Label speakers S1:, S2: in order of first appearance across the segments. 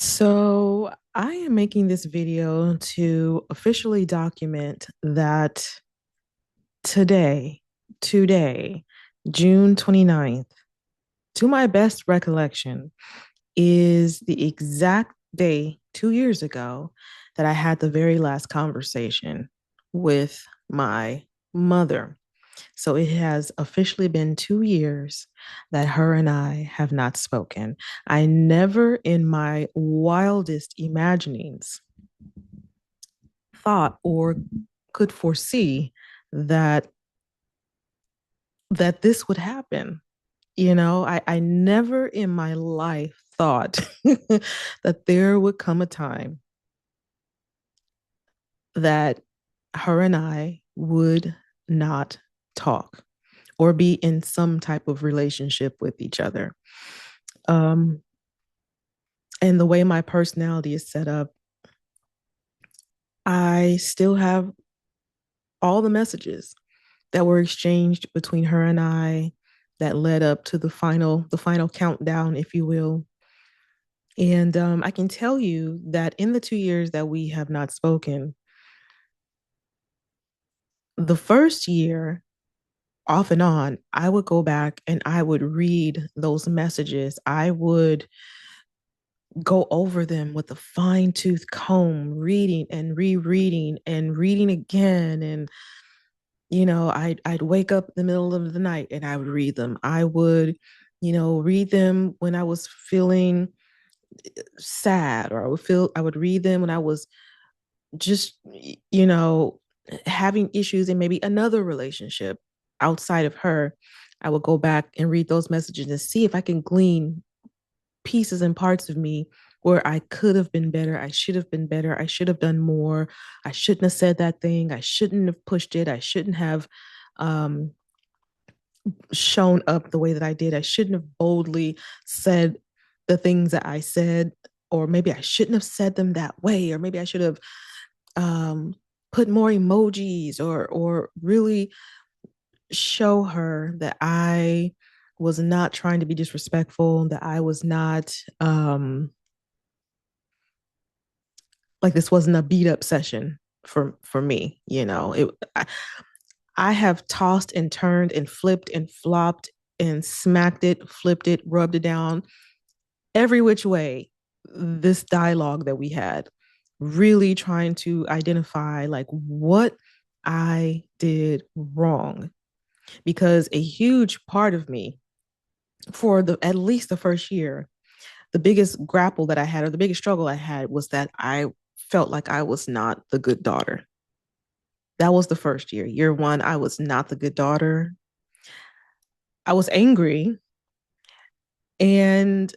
S1: So, I am making this video to officially document that today, today, June 29th, to my best recollection, is the exact day 2 years ago that I had the very last conversation with my mother. So it has officially been 2 years that her and I have not spoken. I never in my wildest imaginings thought or could foresee that this would happen. I never in my life thought that there would come a time that her and I would not talk or be in some type of relationship with each other. Um, and the way my personality is set up, I still have all the messages that were exchanged between her and I that led up to the final countdown, if you will. And I can tell you that in the 2 years that we have not spoken, the first year, off and on, I would go back and I would read those messages. I would go over them with a fine tooth comb, reading and rereading and reading again. And, I'd wake up in the middle of the night and I would read them. I would, read them when I was feeling sad, or I would read them when I was just, you know, having issues in maybe another relationship outside of her. I would go back and read those messages and see if I can glean pieces and parts of me where I could have been better. I should have been better. I should have done more. I shouldn't have said that thing. I shouldn't have pushed it. I shouldn't have um, shown up the way that I did. I shouldn't have boldly said the things that I said, or maybe I shouldn't have said them that way, or maybe I should have um, put more emojis, or really show her that I was not trying to be disrespectful, that I was not like this wasn't a beat up session for me. I have tossed and turned and flipped and flopped and smacked it, flipped it, rubbed it down every which way. This dialogue that we had, really trying to identify like what I did wrong, because a huge part of me for the at least the first year, the biggest grapple that I had, or the biggest struggle I had, was that I felt like I was not the good daughter. That was the first year. Year one, I was not the good daughter. I was angry. And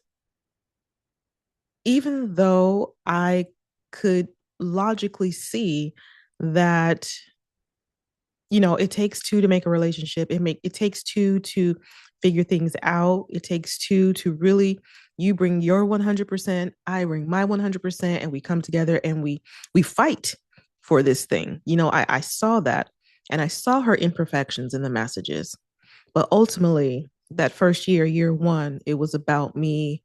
S1: even though I could logically see that, it takes two to make a relationship. It takes two to figure things out. It takes two to really, you bring your 100%, I bring my 100%, and we come together and we fight for this thing. I saw that, and I saw her imperfections in the messages. But ultimately, that first year, year one, it was about me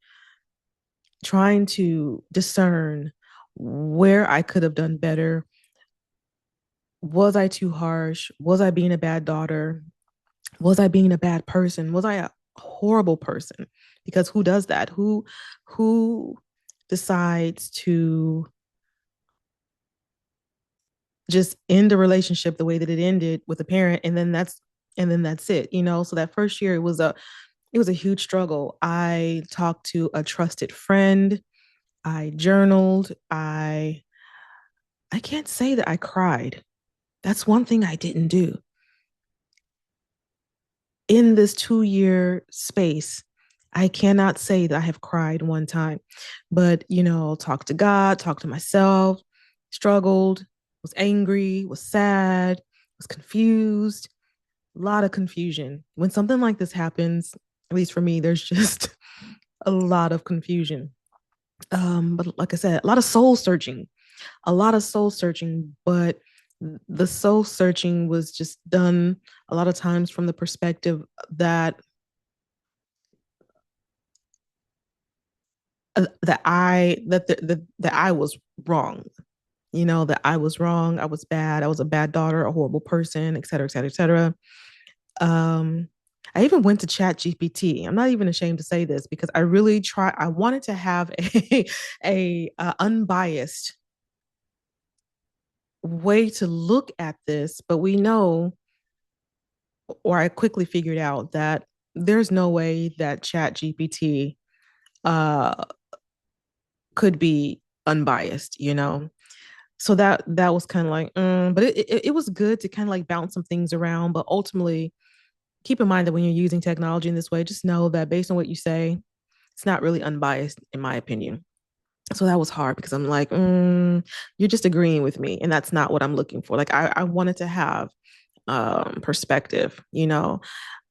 S1: trying to discern where I could have done better. Was I too harsh? Was I being a bad daughter? Was I being a bad person? Was I a horrible person? Because who does that? Who decides to just end a relationship the way that it ended with a parent, and then that's it. So that first year, it was a huge struggle. I talked to a trusted friend. I journaled. I can't say that I cried. That's one thing I didn't do in this 2 year space. I cannot say that I have cried one time, but talk to God, talk to myself, struggled, was angry, was sad, was confused, a lot of confusion. When something like this happens, at least for me, there's just a lot of confusion. But like I said, a lot of soul searching, but the soul searching was just done a lot of times from the perspective that that I was wrong. That I was wrong. I was bad. I was a bad daughter, a horrible person, et cetera, et cetera, et cetera. Um, I even went to Chat GPT. I'm not even ashamed to say this because I really try. I wanted to have a unbiased way to look at this, but we know, or I quickly figured out that there's no way that Chat GPT uh, could be unbiased. So that was kind of like, but it was good to kind of like bounce some things around. But ultimately, keep in mind that when you're using technology in this way, just know that based on what you say, it's not really unbiased, in my opinion. So that was hard because I'm like, you're just agreeing with me, and that's not what I'm looking for. Like I wanted to have perspective.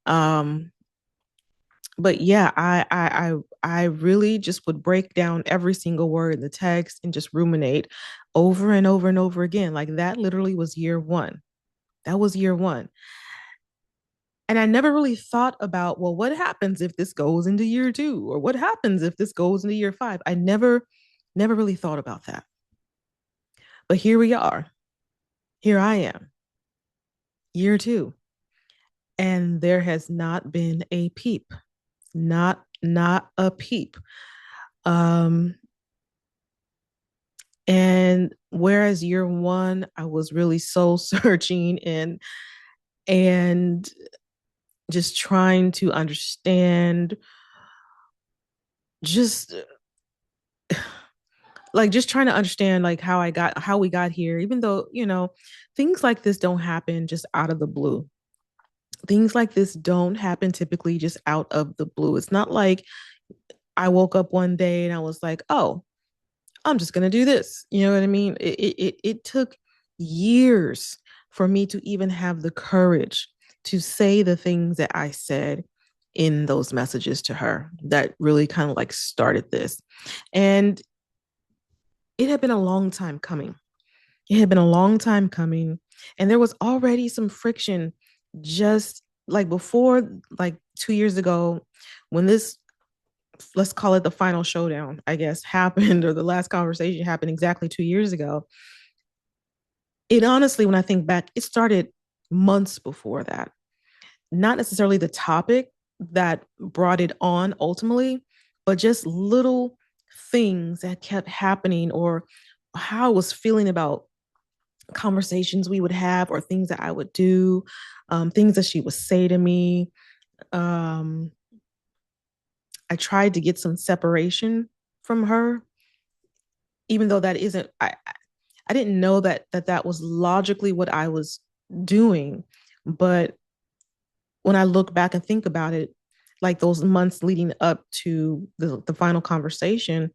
S1: Um, but yeah, I really just would break down every single word in the text and just ruminate over and over and over again. Like that literally was year one. That was year one. And I never really thought about, well, what happens if this goes into year two? Or what happens if this goes into year five? I never really thought about that. But here we are. Here I am, year two. And there has not been a peep. Not a peep. Um, and whereas year one, I was really soul searching and just trying to understand, just like just trying to understand like how we got here, even though things like this don't happen just out of the blue. Things like this don't happen typically just out of the blue. It's not like I woke up one day and I was like, oh, I'm just gonna do this. You know what I mean? It took years for me to even have the courage to say the things that I said in those messages to her that really kind of like started this. And it had been a long time coming. It had been a long time coming. And there was already some friction just like before, like 2 years ago, when this, let's call it the final showdown, I guess, happened, or the last conversation happened exactly 2 years ago. It honestly, when I think back, it started months before that. Not necessarily the topic that brought it on ultimately, but just little things that kept happening, or how I was feeling about conversations we would have, or things that I would do, things that she would say to me. Um, I tried to get some separation from her, even though that isn't. I didn't know that was logically what I was doing, but when I look back and think about it, like those months leading up to the final conversation,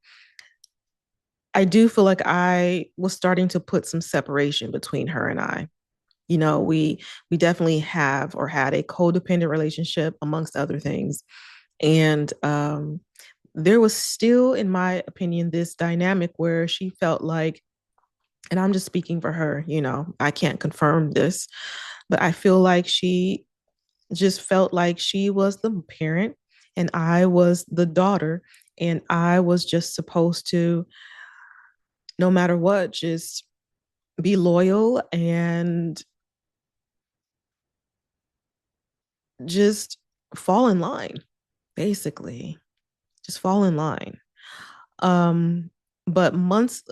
S1: I do feel like I was starting to put some separation between her and I. We definitely have or had a codependent relationship amongst other things. And there was still, in my opinion, this dynamic where she felt like, and I'm just speaking for her, I can't confirm this, but I feel like she just felt like she was the parent and I was the daughter, and I was just supposed to, no matter what, just be loyal and just fall in line, basically. Just fall in line. Um, but months,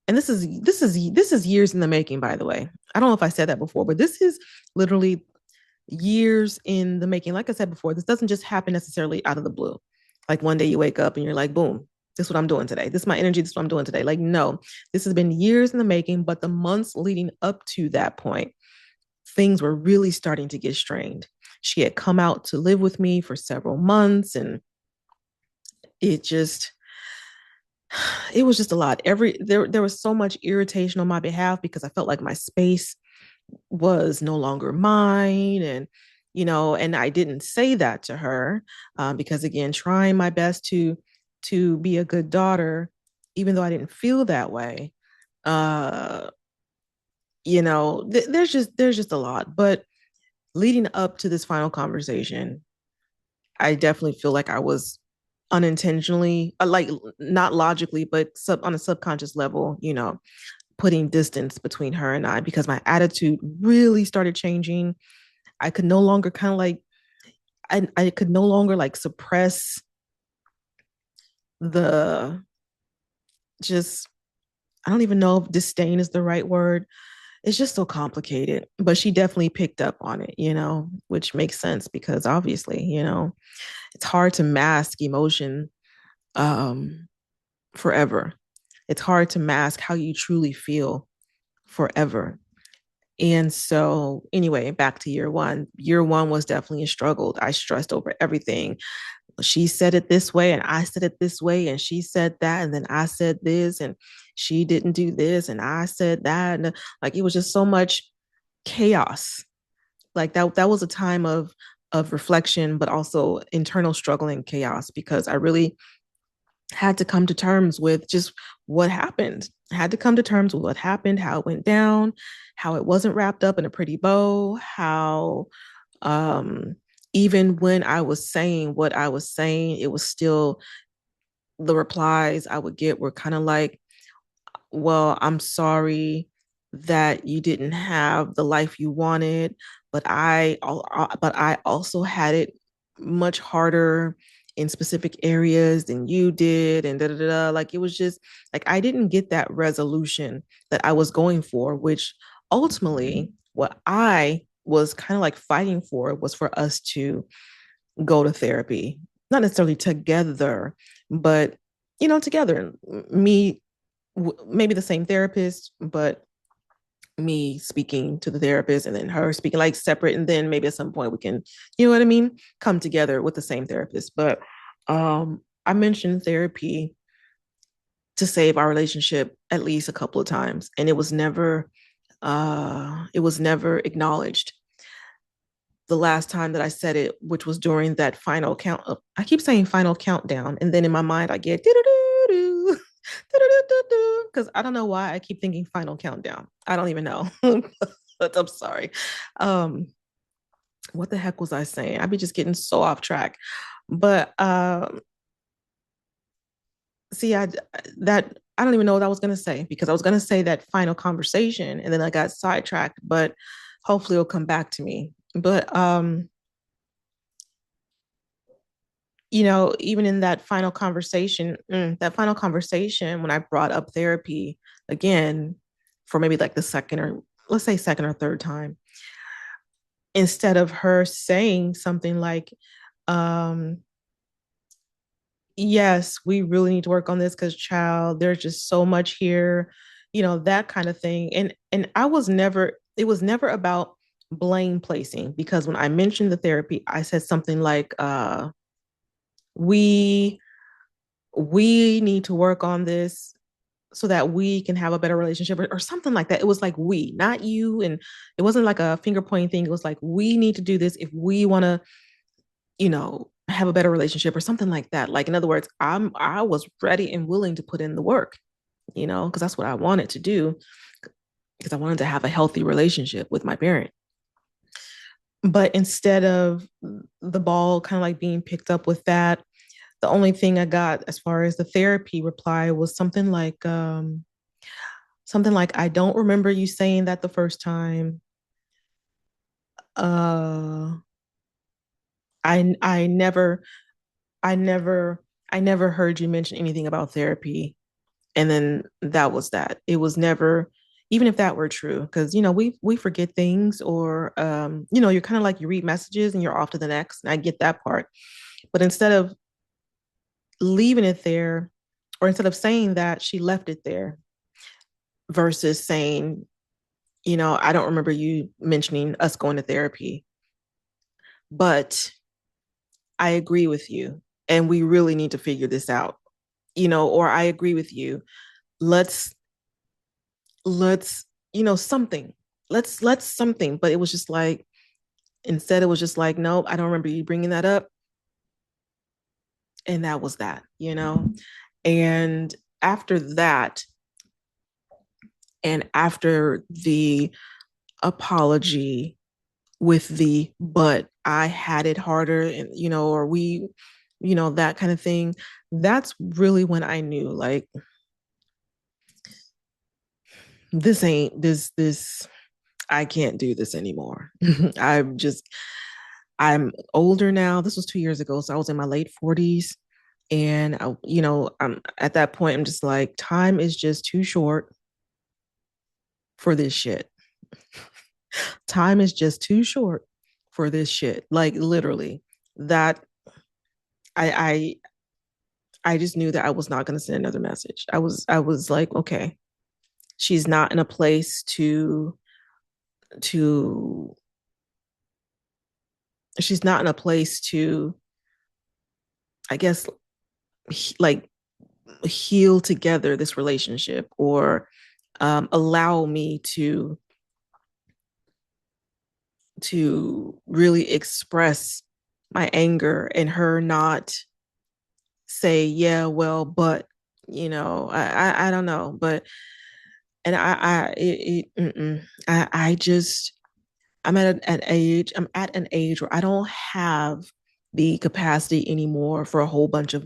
S1: and this is years in the making, by the way. I don't know if I said that before, but this is literally years in the making. Like I said before, this doesn't just happen necessarily out of the blue. Like one day you wake up and you're like, boom, this is what I'm doing today. This is my energy. This is what I'm doing today. Like, no, this has been years in the making, but the months leading up to that point, things were really starting to get strained. She had come out to live with me for several months, and it just, it was just a lot. There was so much irritation on my behalf because I felt like my space was no longer mine, and I didn't say that to her, because again, trying my best to be a good daughter, even though I didn't feel that way. uh there's just a lot, but leading up to this final conversation, I definitely feel like I was unintentionally, like not logically, but on a subconscious level, putting distance between her and I because my attitude really started changing. I could no longer kind of like, I could no longer like suppress the just, I don't even know if disdain is the right word. It's just so complicated, but she definitely picked up on it, which makes sense because obviously, it's hard to mask emotion um, forever. It's hard to mask how you truly feel forever. And so, anyway, back to year one. Year one was definitely a struggle. I stressed over everything. She said it this way, and I said it this way, and she said that, and then I said this, and she didn't do this, and I said that. And like it was just so much chaos. Like that was a time of reflection, but also internal struggle and chaos because I really had to come to terms with just what happened. I had to come to terms with what happened, how it went down, how it wasn't wrapped up in a pretty bow, how um, even when I was saying what I was saying, it was still the replies I would get were kind of like, well, I'm sorry that you didn't have the life you wanted, but I also had it much harder in specific areas than you did and da da da. Like it was just like I didn't get that resolution that I was going for, which ultimately what I was kind of like fighting for was for us to go to therapy, not necessarily together, but together. Me maybe the same therapist, but me speaking to the therapist and then her speaking like separate. And then maybe at some point we can, you know what I mean? Come together with the same therapist. But I mentioned therapy to save our relationship at least a couple of times. And it was never acknowledged. The last time that I said it, which was during that final count. I keep saying final countdown, and then in my mind I get because I don't know why I keep thinking final countdown. I don't even know, but I'm sorry. Um, what the heck was I saying? I'd be just getting so off track. But see, I don't even know what I was gonna say because I was gonna say that final conversation, and then I got sidetracked. But hopefully, it'll come back to me. But even in that final conversation, when I brought up therapy again for maybe like the second or let's say second or third time, instead of her saying something like, um, yes, we really need to work on this because child, there's just so much here, that kind of thing. And it was never about blame placing because when I mentioned the therapy, I said something like, we we need to work on this so that we can have a better relationship or something like that. It was like we, not you. And it wasn't like a finger pointing thing. It was like, we need to do this if we want to, have a better relationship or something like that. Like, in other words, I was ready and willing to put in the work, because that's what I wanted to do because I wanted to have a healthy relationship with my parent. But instead of the ball kind of like being picked up with that, the only thing I got as far as the therapy reply was something like I don't remember you saying that the first time. Uh I never I never I never heard you mention anything about therapy. And then that was that. It was never, even if that were true, because we forget things or you're kind of like you read messages and you're off to the next. And I get that part. But instead of leaving it there, or instead of saying that, she left it there versus saying, I don't remember you mentioning us going to therapy, but I agree with you. And we really need to figure this out, or I agree with you. Let's, something. Let's something. But it was just like, instead, it was just like, nope, I don't remember you bringing that up. And that was that. And after that, and after the apology with the but I had it harder and or that kind of thing. That's really when I knew, like, this ain't this I can't do this anymore. I'm just I'm older now. This was 2 years ago, so I was in my late 40s. And I'm at that point, I'm just like, time is just too short for this shit. Time is just too short for this shit. Like, literally, that I I just knew that I was not going to send another message. I was like, okay, she's not in a place to she's not in a place to, I guess, like, heal together this relationship, or allow me to really express my anger, and her not say, yeah, well, but I don't know, but and I it, I just I'm at an age where I don't have the capacity anymore for a whole bunch of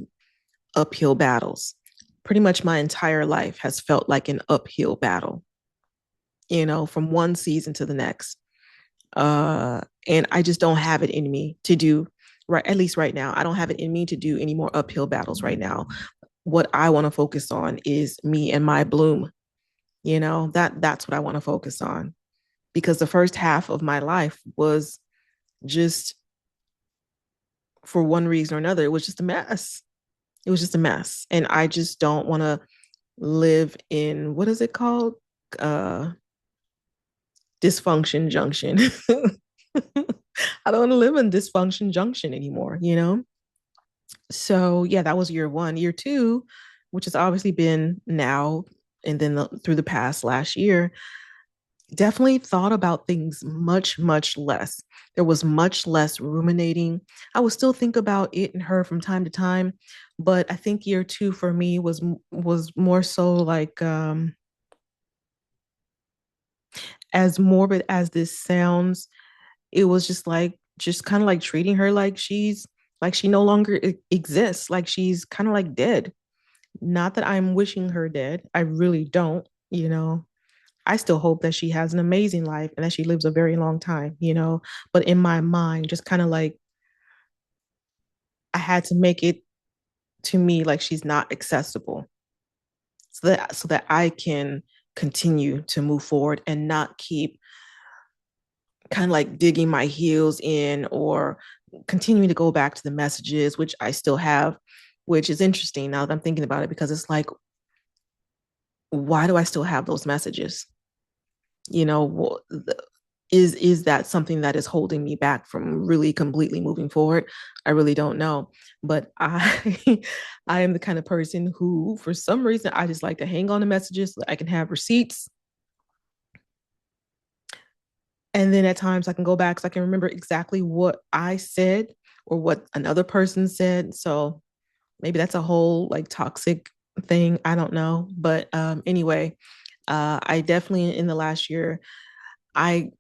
S1: uphill battles. Pretty much my entire life has felt like an uphill battle, from one season to the next. And I just don't have it in me to do, right, at least right now. I don't have it in me to do any more uphill battles right now. What I want to focus on is me and my bloom. That's what I want to focus on, because the first half of my life was just, for one reason or another, it was just a mess. It was just a mess. And I just don't want to live in, what is it called? Uh Dysfunction junction. I don't want to live in dysfunction junction anymore. So yeah, that was year one. Year two, which has obviously been now, and then through the past last year, definitely thought about things much, much less. There was much less ruminating. I would still think about it and her from time to time, but I think year two for me was more so like, as morbid as this sounds, it was just kind of like treating her like she no longer exists, like she's kind of like dead. Not that I'm wishing her dead. I really don't. I still hope that she has an amazing life and that she lives a very long time. But in my mind, just kind of like, I had to make it to me like she's not accessible, so that I can continue to move forward and not keep kind of like digging my heels in, or continuing to go back to the messages, which I still have, which is interesting now that I'm thinking about it, because it's like, why do I still have those messages? You know, is that something that is holding me back from really completely moving forward? I really don't know. But I I am the kind of person who, for some reason, I just like to hang on to messages so I can have receipts. And then at times I can go back so I can remember exactly what I said or what another person said. So maybe that's a whole like toxic thing. I don't know. But anyway, I definitely, in the last year, I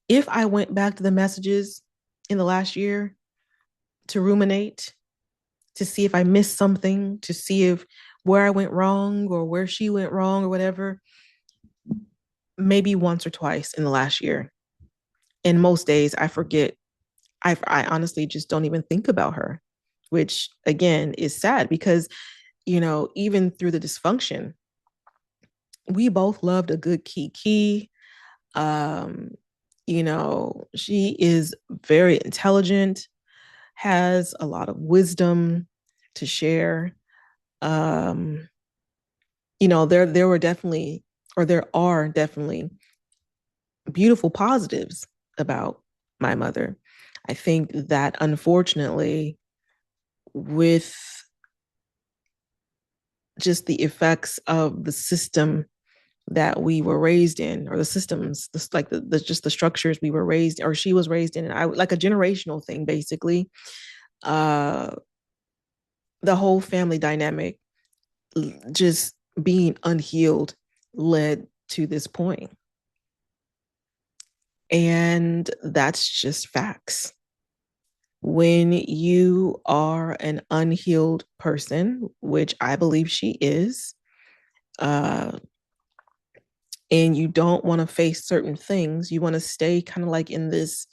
S1: if I went back to the messages in the last year to ruminate, to see if I missed something, to see if where I went wrong or where she went wrong or whatever, maybe once or twice in the last year. And most days I forget. I honestly just don't even think about her, which again is sad because, even through the dysfunction, we both loved a good kiki. Um, she is very intelligent, has a lot of wisdom to share. Um, there were definitely, or there are definitely, beautiful positives about my mother. I think that, unfortunately, with just the effects of the system that we were raised in, or the systems, like the just the structures we were raised, or she was raised in, and I, like, a generational thing, basically. uh the whole family dynamic, just being unhealed, led to this point. And that's just facts. When you are an unhealed person, which I believe she is, uh, and you don't want to face certain things, you want to stay kind of like in this.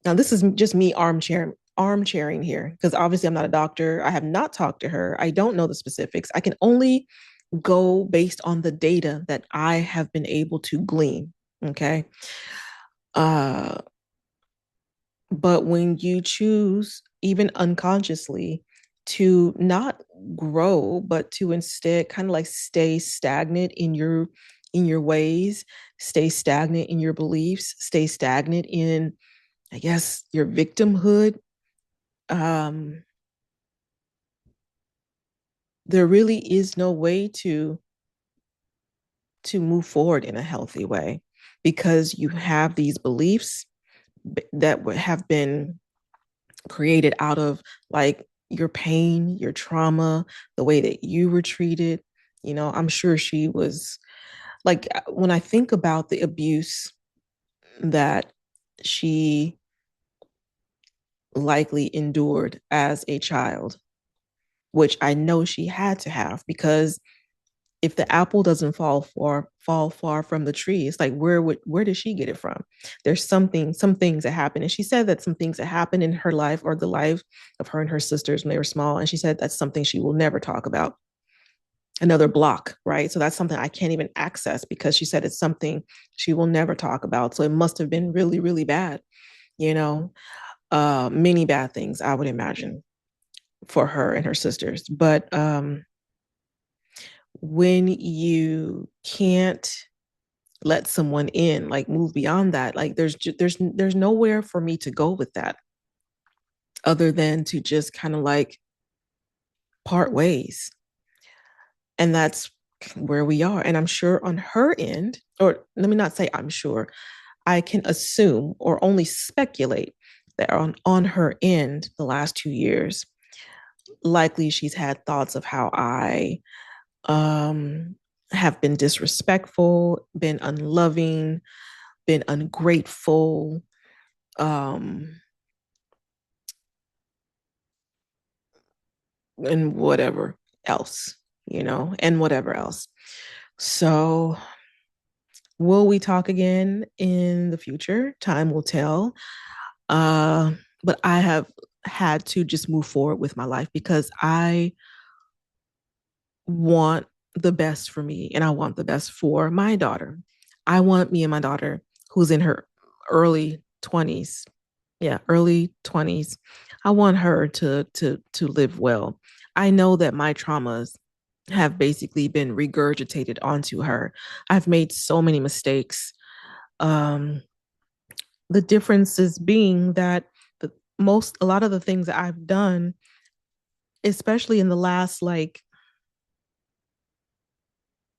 S1: Now, this is just me armchairing here because obviously I'm not a doctor. I have not talked to her. I don't know the specifics. I can only go based on the data that I have been able to glean. Okay. Uh, but when you choose, even unconsciously, to not grow, but to instead kind of like stay stagnant in your ways, stay stagnant in your beliefs, stay stagnant in, I guess, your victimhood. Um, there really is no way to move forward in a healthy way because you have these beliefs that have been created out of like your pain, your trauma, the way that you were treated. You know, I'm sure she was like, when I think about the abuse that she likely endured as a child, which I know she had to have because if the apple doesn't fall far from the tree, it's like where did she get it from? There's some things that happen, and she said that some things that happened in her life or the life of her and her sisters when they were small, and she said that's something she will never talk about. Another block, right? So that's something I can't even access because she said it's something she will never talk about. So it must have been really, really bad, you know, many bad things I would imagine for her and her sisters. But when you can't let someone in, like move beyond that, like there's nowhere for me to go with that other than to just kind of like part ways. And that's where we are. And I'm sure on her end, or let me not say I'm sure, I can assume or only speculate that on her end the last 2 years, likely she's had thoughts of how I um have been disrespectful, been unloving, been ungrateful, um, and whatever else, and whatever else. So, will we talk again in the future? Time will tell. Uh, but I have had to just move forward with my life because I want the best for me and I want the best for my daughter. I want me and my daughter, who's in her early 20s, yeah, early 20s. I want her to live well. I know that my traumas have basically been regurgitated onto her. I've made so many mistakes. Um, the differences being that a lot of the things that I've done, especially in the last like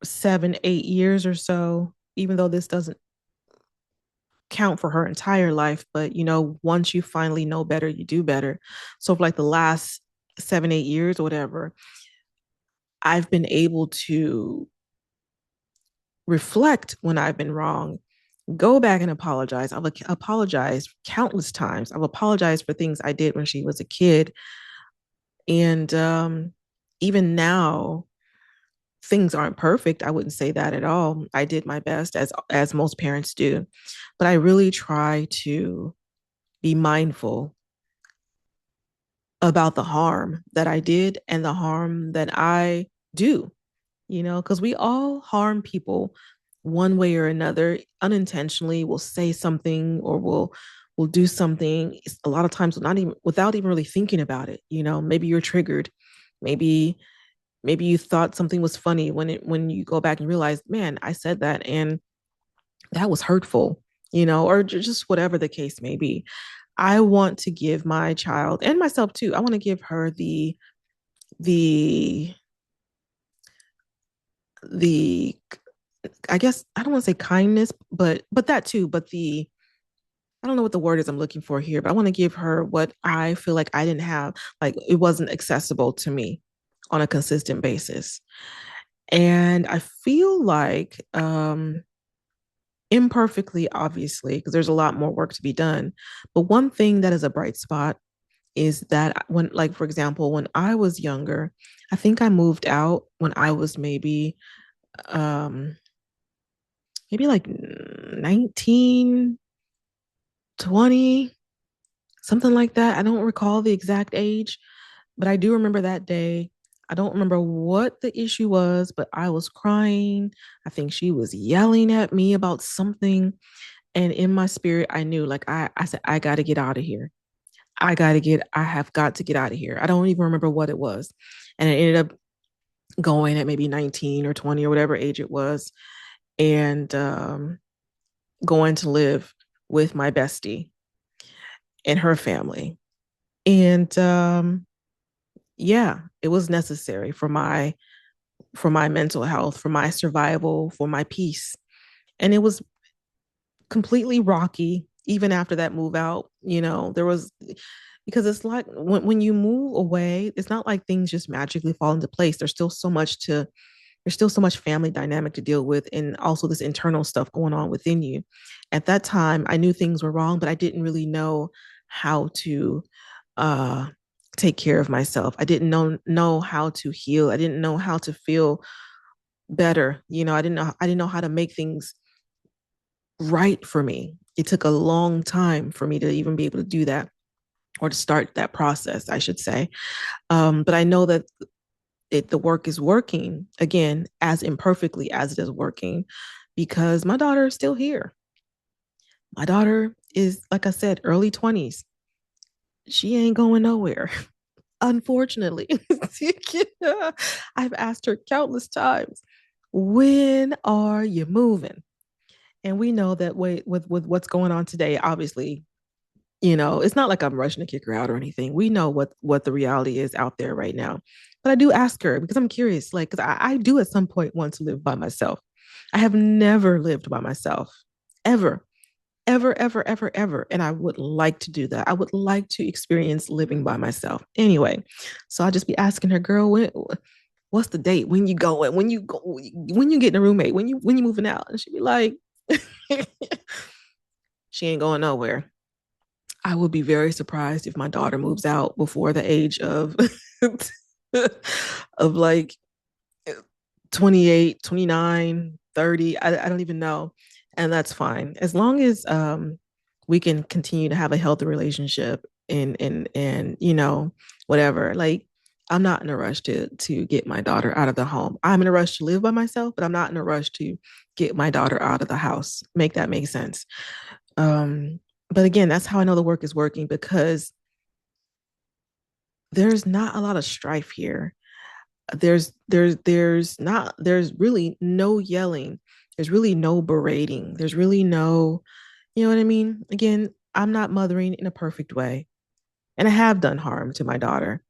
S1: 7, 8 years or so, even though this doesn't count for her entire life, but once you finally know better, you do better. So for like the last 7, 8 years or whatever, I've been able to reflect when I've been wrong, go back and apologize. I've apologized countless times. I've apologized for things I did when she was a kid. And even now, things aren't perfect. I wouldn't say that at all. I did my best as most parents do. But I really try to be mindful about the harm that I did and the harm that I do, because we all harm people one way or another unintentionally. We'll say something or we'll do something a lot of times not even without even really thinking about it. Maybe you're triggered. Maybe maybe you thought something was funny when you go back and realize, man, I said that and that was hurtful, or just whatever the case may be. I want to give my child and myself too. I want to give her the the I guess I don't want to say kindness, but that too, but the I don't know what the word is I'm looking for here, but I want to give her what I feel like I didn't have, like it wasn't accessible to me on a consistent basis. And I feel like imperfectly, obviously, because there's a lot more work to be done. But one thing that is a bright spot is that when, like, for example, when I was younger, I think I moved out when I was um, maybe like 19, 20, something like that. I don't recall the exact age, but I do remember that day. I don't remember what the issue was, but I was crying. I think she was yelling at me about something. And in my spirit, I knew, like, I said, I got to get out of here. I have got to get out of here. I don't even remember what it was. And I ended up going at maybe 19 or 20 or whatever age it was, and going to live with my bestie and her family. And yeah, it was necessary for my mental health, for my survival, for my peace. And it was completely rocky even after that move out. There was, because it's like when you move away, it's not like things just magically fall into place. There's still so much family dynamic to deal with, and also this internal stuff going on within you. At that time, I knew things were wrong, but I didn't really know how to uh take care of myself. I didn't know how to heal. I didn't know how to feel better. I didn't know how to make things right for me. It took a long time for me to even be able to do that, or to start that process, I should say. But I know that the work is working, again, as imperfectly as it is working, because my daughter is still here. My daughter is, like I said, early 20s. She ain't going nowhere. Unfortunately. I've asked her countless times, when are you moving? And we know that with what's going on today, obviously, it's not like I'm rushing to kick her out or anything. We know what the reality is out there right now. But I do ask her because I'm curious, like, because I do at some point want to live by myself. I have never lived by myself, ever, ever, ever, ever, ever. And I would like to do that. I would like to experience living by myself. Anyway, so I'll just be asking her, girl, what's the date? When you going? When you go? When you getting a roommate? When you moving out? And she'd be like, she ain't going nowhere. I would be very surprised if my daughter moves out before the age of of like 28, 29, 30. I don't even know. And that's fine. As long as we can continue to have a healthy relationship, and whatever. Like, I'm not in a rush to get my daughter out of the home. I'm in a rush to live by myself, but I'm not in a rush to get my daughter out of the house. Make that make sense. But again, that's how I know the work is working, because there's not a lot of strife here. There's really no yelling. There's really no berating. There's really no, you know what I mean? Again, I'm not mothering in a perfect way. And I have done harm to my daughter,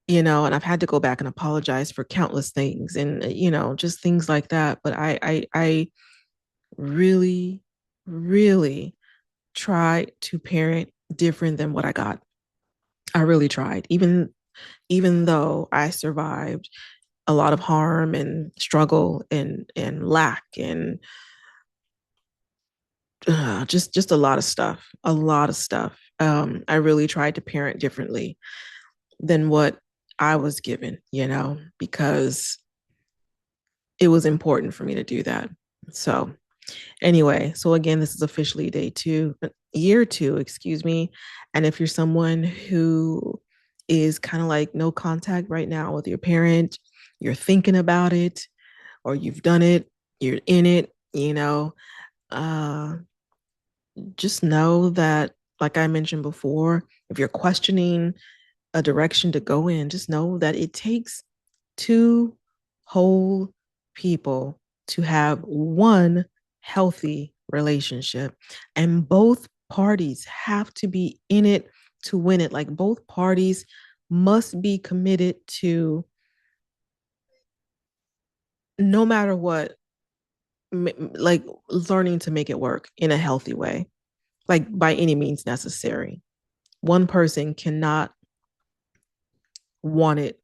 S1: and I've had to go back and apologize for countless things, and just things like that. But I really, really tried to parent different than what I got. I really tried. Even though I survived a lot of harm and struggle and lack, and just a lot of stuff, a lot of stuff. I really tried to parent differently than what I was given, because it was important for me to do that. So anyway, so again, this is officially year two, excuse me. And if you're someone who is kind of like no contact right now with your parent, you're thinking about it, or you've done it, you're in it, uh, just know that, like I mentioned before, if you're questioning a direction to go in, just know that it takes two whole people to have one healthy relationship. And both parties have to be in it to win it. Like, both parties must be committed to, no matter what, like, learning to make it work in a healthy way, like, by any means necessary. One person cannot want it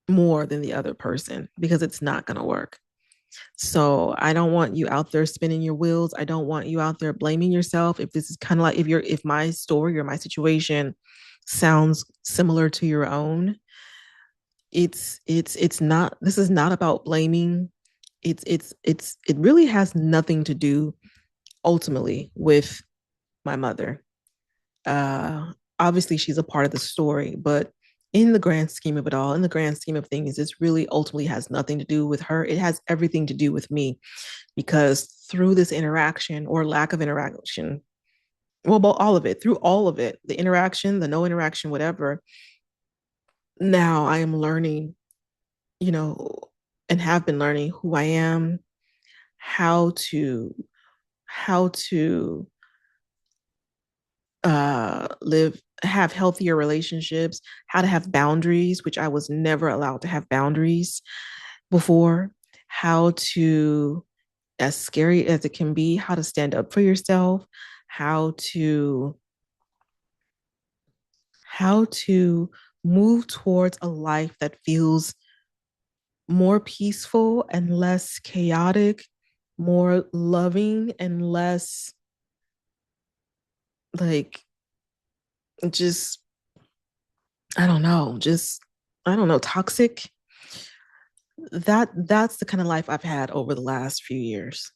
S1: more than the other person, because it's not going to work. So I don't want you out there spinning your wheels. I don't want you out there blaming yourself. If this is kind of like if my story or my situation sounds similar to your own, it's not, this is not about blaming. It really has nothing to do ultimately with my mother. Uh, Obviously, she's a part of the story, but in the grand scheme of it all, in the grand scheme of things, this really ultimately has nothing to do with her. It has everything to do with me because through this interaction or lack of interaction, well, all of it, through all of it, the interaction, the no interaction, whatever, now I am learning, you know, and have been learning who I am, how to, how to live, have healthier relationships, how to have boundaries, which I was never allowed to have boundaries before, how to, as scary as it can be, how to stand up for yourself, how to, how to move towards a life that feels more peaceful and less chaotic, more loving and less like just, I don't know, just, I don't know, toxic. That's the kind of life I've had over the last few years.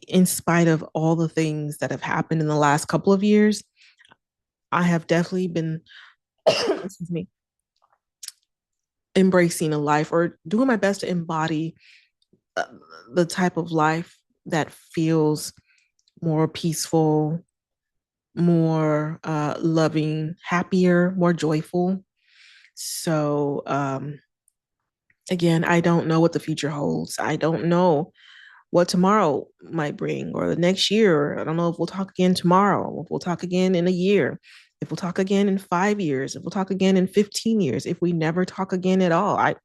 S1: In spite of all the things that have happened in the last couple of years, I have definitely been excuse me, embracing a life or doing my best to embody uh, the type of life that feels more peaceful, more loving, happier, more joyful. So again, I don't know what the future holds. I don't know what tomorrow might bring or the next year. I don't know if we'll talk again tomorrow, if we'll talk again in a year, if we'll talk again in 5 years, if we'll talk again in 15 years, if we never talk again at all. I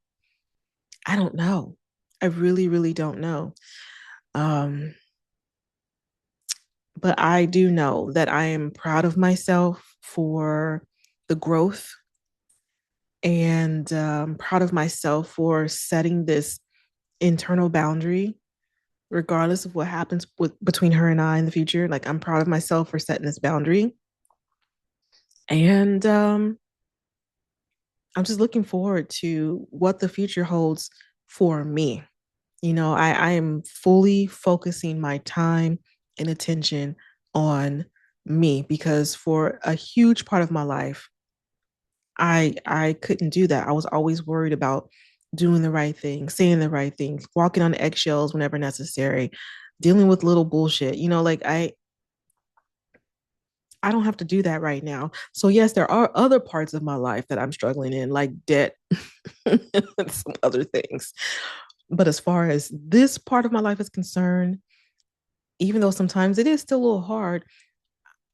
S1: don't know. I really, really don't know. Um, but I do know that I am proud of myself for the growth and proud of myself for setting this internal boundary regardless of what happens with between her and I in the future. Like I'm proud of myself for setting this boundary. And I'm just looking forward to what the future holds for me. I am fully focusing my time and attention on me because for a huge part of my life, I couldn't do that. I was always worried about doing the right thing, saying the right things, walking on eggshells whenever necessary, dealing with little bullshit. Like I don't have to do that right now. So yes, there are other parts of my life that I'm struggling in, like debt and some other things. But as far as this part of my life is concerned, even though sometimes it is still a little hard,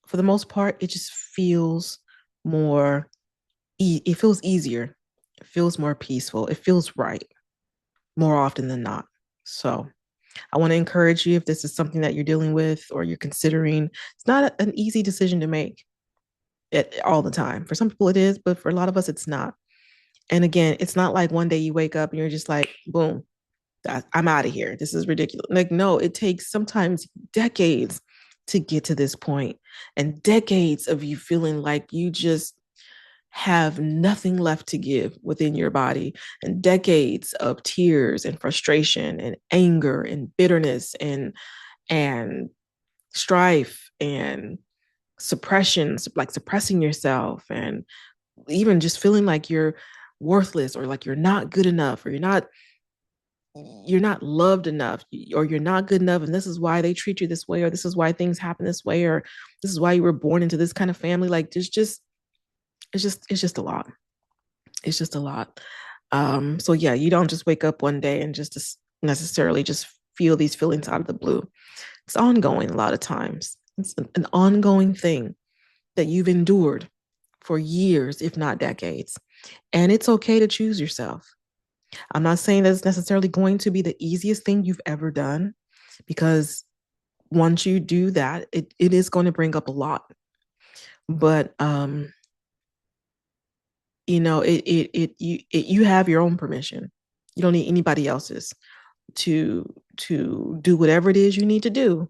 S1: for the most part, it just feels more, it feels easier. It feels more peaceful. It feels right more often than not. So I want to encourage you if this is something that you're dealing with or you're considering, it's not an easy decision to make all the time. For some people it is, but for a lot of us, it's not. And again, it's not like one day you wake up and you're just like, boom, I'm out of here. This is ridiculous. Like, no, it takes sometimes decades to get to this point and decades of you feeling like you just have nothing left to give within your body and decades of tears and frustration and anger and bitterness and strife and suppression, like suppressing yourself and even just feeling like you're worthless or like you're not good enough or you're not loved enough or you're not good enough and this is why they treat you this way or this is why things happen this way or this is why you were born into this kind of family. Like it's just a lot. It's just a lot. So yeah, you don't just wake up one day and just necessarily just feel these feelings out of the blue. It's ongoing a lot of times. It's an ongoing thing that you've endured for years, if not decades. And it's okay to choose yourself. I'm not saying that it's necessarily going to be the easiest thing you've ever done because once you do that, it is going to bring up a lot. But you have your own permission. You don't need anybody else's. to do whatever it is you need to do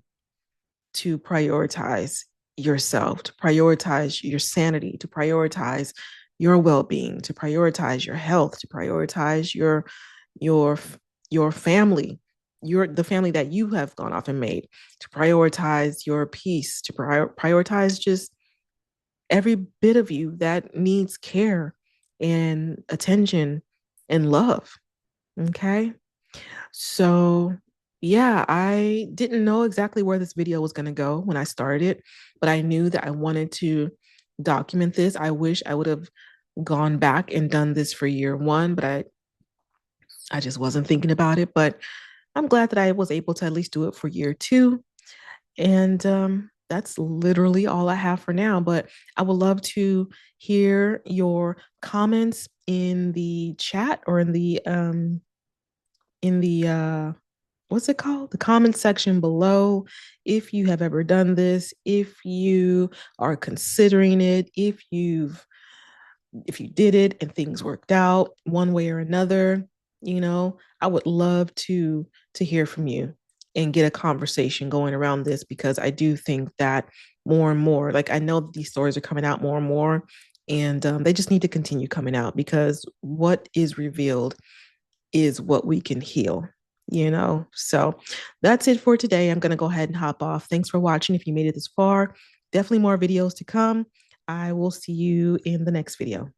S1: to prioritize yourself, to prioritize your sanity, to prioritize your well-being, to prioritize your health, to prioritize your your family, the family that you have gone off and made, to prioritize your peace, to prioritize just every bit of you that needs care and attention and love. Okay. So, yeah, I didn't know exactly where this video was going to go when I started, but I knew that I wanted to document this. I wish I would have gone back and done this for year one, but I just wasn't thinking about it. But I'm glad that I was able to at least do it for year two. And that's literally all I have for now. But I would love to hear your comments in the chat or in the what's it called? The comment section below. If you have ever done this, if you are considering it, if you did it and things worked out one way or another, I would love to hear from you and get a conversation going around this, because I do think that more and more, like, I know that these stories are coming out more and more, and they just need to continue coming out, because what is revealed is what we can heal. So that's it for today. I'm going to go ahead and hop off. Thanks for watching. If you made it this far, definitely more videos to come. I will see you in the next video.